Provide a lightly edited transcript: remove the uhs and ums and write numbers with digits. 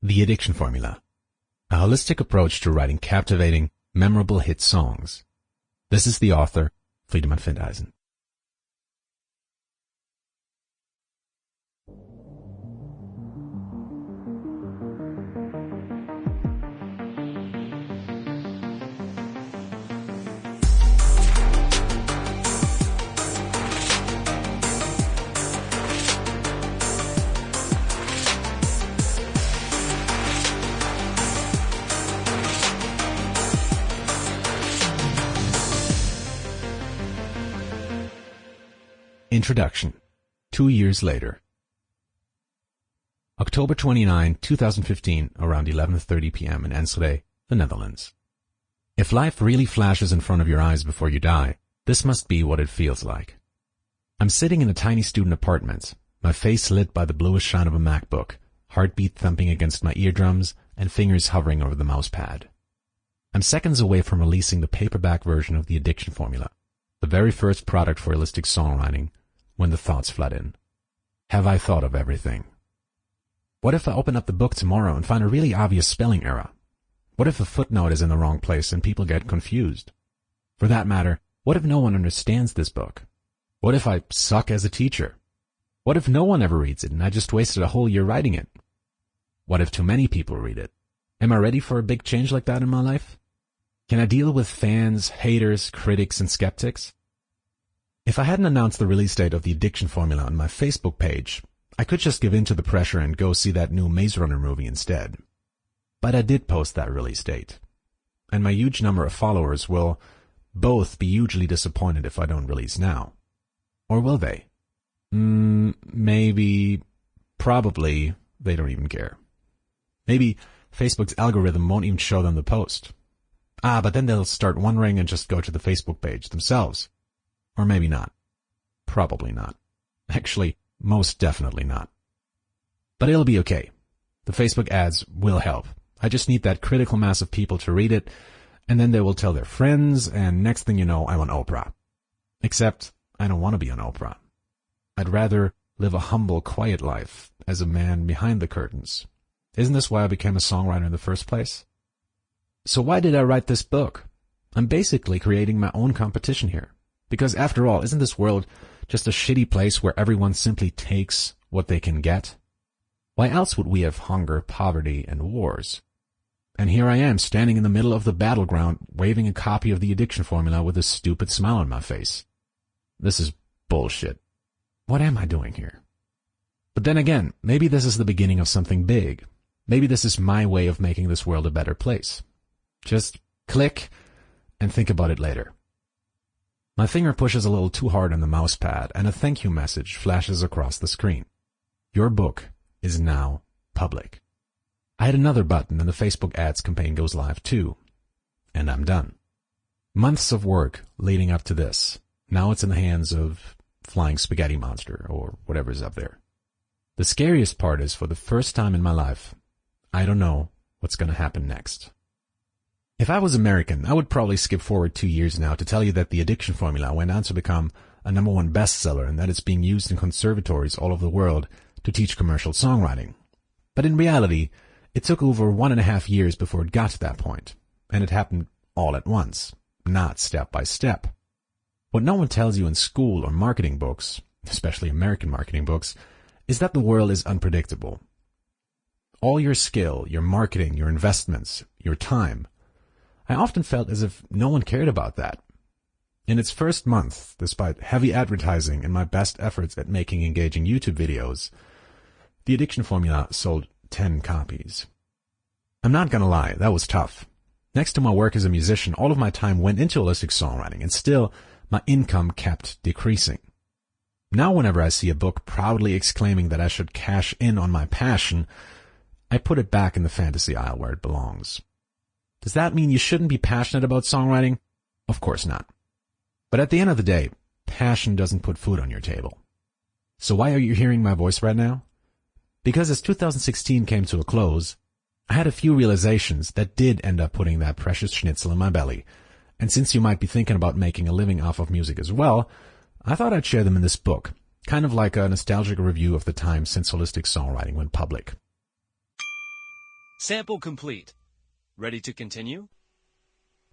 The Addiction Formula, a holistic approach to writing captivating, memorable hit songs. This is the author, Friedemann Findeisen. Introduction. 2 years later. October 29, 2015, around 11:30 p.m. in Enschede, the Netherlands. If life really flashes in front of your eyes before you die, this must be what it feels like. I'm sitting in a tiny student apartment, my face lit by the bluish shine of a MacBook, heartbeat thumping against my eardrums, and fingers hovering over the mouse pad. I'm seconds away from releasing the paperback version of the Addiction Formula, the very first product for holistic songwriting, when the thoughts flood in. Have I thought of everything? What if I open up the book tomorrow and find a really obvious spelling error? What if a footnote is in the wrong place and people get confused? For that matter, what if no one understands this book? What if I suck as a teacher? What if no one ever reads it and I just wasted a whole year writing it? What if too many people read it? Am I ready for a big change like that in my life? Can I deal with fans, haters, critics, and skeptics? If I hadn't announced the release date of the Addiction Formula on my Facebook page, I could just give in to the pressure and go see that new Maze Runner movie instead. But I did post that release date. And my huge number of followers will both be hugely disappointed if I don't release now. Or will they? Maybe, probably, they don't even care. Maybe Facebook's algorithm won't even show them the post. But then they'll start wondering and just go to the Facebook page themselves. Or maybe not. Probably not. Actually, most definitely not. But it'll be okay. The Facebook ads will help. I just need that critical mass of people to read it, and then they will tell their friends, and next thing you know, I'm on Oprah. Except, I don't want to be on Oprah. I'd rather live a humble, quiet life as a man behind the curtains. Isn't this why I became a songwriter in the first place? So why did I write this book? I'm basically creating my own competition here. Because after all, isn't this world just a shitty place where everyone simply takes what they can get? Why else would we have hunger, poverty, and wars? And here I am, standing in the middle of the battleground, waving a copy of the Addiction Formula with a stupid smile on my face. This is bullshit. What am I doing here? But then again, maybe this is the beginning of something big. Maybe this is my way of making this world a better place. Just click and think about it later. My finger pushes a little too hard on the mouse pad, and a thank you message flashes across the screen. Your book is now public. I hit another button and the Facebook ads campaign goes live too. And I'm done. Months of work leading up to this. Now it's in the hands of Flying Spaghetti Monster or whatever's up there. The scariest part is, for the first time in my life, I don't know what's going to happen next. If I was American, I would probably skip forward 2 years now to tell you that the Addiction Formula went on to become a #1 bestseller and that it's being used in conservatories all over the world to teach commercial songwriting. But in reality, it took over 1.5 years before it got to that point, and it happened all at once, not step by step. What no one tells you in school or marketing books, especially American marketing books, is that the world is unpredictable. All your skill, your marketing, your investments, your time, I often felt as if no one cared about that. In its first month, despite heavy advertising and my best efforts at making engaging YouTube videos, the Addiction Formula sold 10 copies. I'm not gonna lie, that was tough. Next to my work as a musician, all of my time went into holistic songwriting, and still, my income kept decreasing. Now whenever I see a book proudly exclaiming that I should cash in on my passion, I put it back in the fantasy aisle where it belongs. Does that mean you shouldn't be passionate about songwriting? Of course not. But at the end of the day, passion doesn't put food on your table. So why are you hearing my voice right now? Because as 2016 came to a close, I had a few realizations that did end up putting that precious schnitzel in my belly. And since you might be thinking about making a living off of music as well, I thought I'd share them in this book, kind of like a nostalgic review of the time since holistic songwriting went public. Sample complete. Ready to continue?